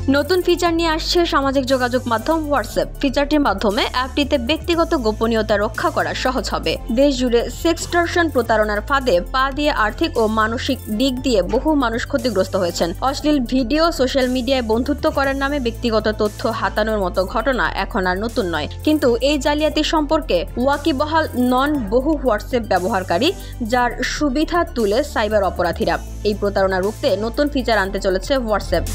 নতুন ফিচার নিয়ে আসছে সামাজিক যোগাযোগ মাধ্যম হোয়াটসঅ্যাপ। ফিচারটির মাধ্যমে অ্যাপটিতে ব্যক্তিগত গোপনীয়তা রক্ষা করা সহজ হবে। দেশ জুড়ে সেক্সটর্শন প্রতারণার ফাঁদে পা দিয়ে আর্থিক ও মানসিক দিক দিয়ে বহু মানুষ ক্ষতিগ্রস্ত হয়েছেন। অশ্লীল ভিডিও, সোশ্যাল মিডিয়ায় বন্ধুত্ব করার নামে ব্যক্তিগত তথ্য হাতানোর মতো ঘটনা এখন আর নতুন নয়। কিন্তু এই জালিয়াতি সম্পর্কে ওয়াকিবহাল নন বহু হোয়াটসঅ্যাপ ব্যবহারকারী, যার সুবিধা তুলে সাইবার অপরাধীরা। এই প্রতারণা রুখতে নতুন ফিচার আনতে চলেছে হোয়াটসঅ্যাপ।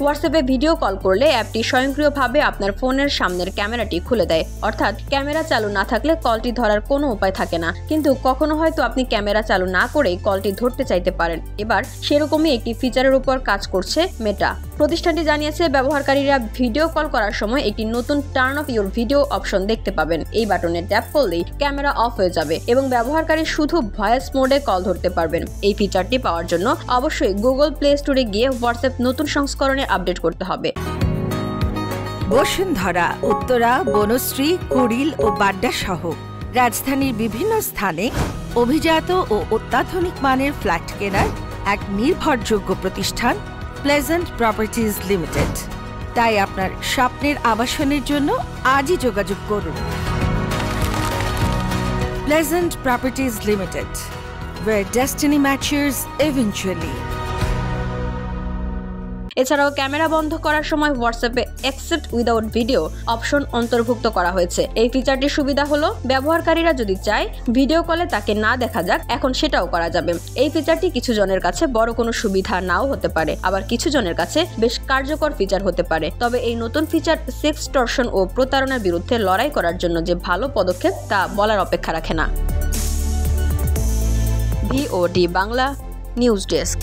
হোয়াটসঅ্যাপে ভিডিও কল করলে অ্যাপটি স্বয়ংক্রিয়ভাবে আপনার ফোনের সামনের ক্যামেরাটি খুলে দেয়। অর্থাৎ ক্যামেরা চালু না থাকলে কলটি ধরার কোনো উপায় থাকে না। কিন্তু কখনো হয়তো আপনি ক্যামেরা চালু না করেই কলটি ধরতে চাইতে পারেন। এবার সেরকমই একটি ফিচারের উপর কাজ করছে মেটা। প্রতিষ্ঠানটি জানিয়েছে, ব্যবহারকারীরা ভিডিও কল করার সময় একটি নতুন turn off your video option দেখতে পাবেন। এই বাটনে ট্যাপ করলেই ক্যামেরা অফ হয়ে যাবে এবং ব্যবহারকারী শুধু ভয়েস মোডে কল ধরতে পারবেন। এই ফিচারটি পাওয়ার জন্য অবশ্যই গুগল প্লে স্টোরে গিয়ে হোয়াটসঅ্যাপ নতুন সংস্করণে আপডেট করতে হবে। বসুন্ধরা, উত্তরা, বনশ্রী, কুড়িল ও বাড্ডা সহ রাজধানীর বিভিন্ন স্থানে অভিজাত ও অত্যাধুনিক মানের ফ্ল্যাট কেনার এক নির্ভরযোগ্য প্রতিষ্ঠান প্লেজেন্ট প্রপার্টিজ লিমিটেড। তাই আপনার স্বপ্নের আবাসনের জন্য আজই যোগাযোগ করুন। Pleasant properties limited, where destiny matches eventually. এছাড়াও ক্যামেরা বন্ধ করার সময় হোয়াটসঅ্যাপে অ্যাকসেপ্ট উইদাউট ভিডিও অপশন অন্তর্ভুক্ত করা হয়েছে। এই ফিচারটির সুবিধা হলো, ব্যবহারকারীরা যদি চায় ভিডিও কলে তাকে না দেখা যাক, এখন সেটাও করা যাবে। এই ফিচারটি কিছু জনের কাছে বড় কোনো সুবিধা নাও হতে পারে, আবার কিছু জনের কাছে বেশ কার্যকর ফিচার হতে পারে। তবে এই নতুন ফিচার সেক্সটর্শন ও প্রতারণার বিরুদ্ধে লড়াই করার জন্য যে ভালো পদক্ষেপ তা বলার অপেক্ষা রাখে না। VOD Bangla news desk.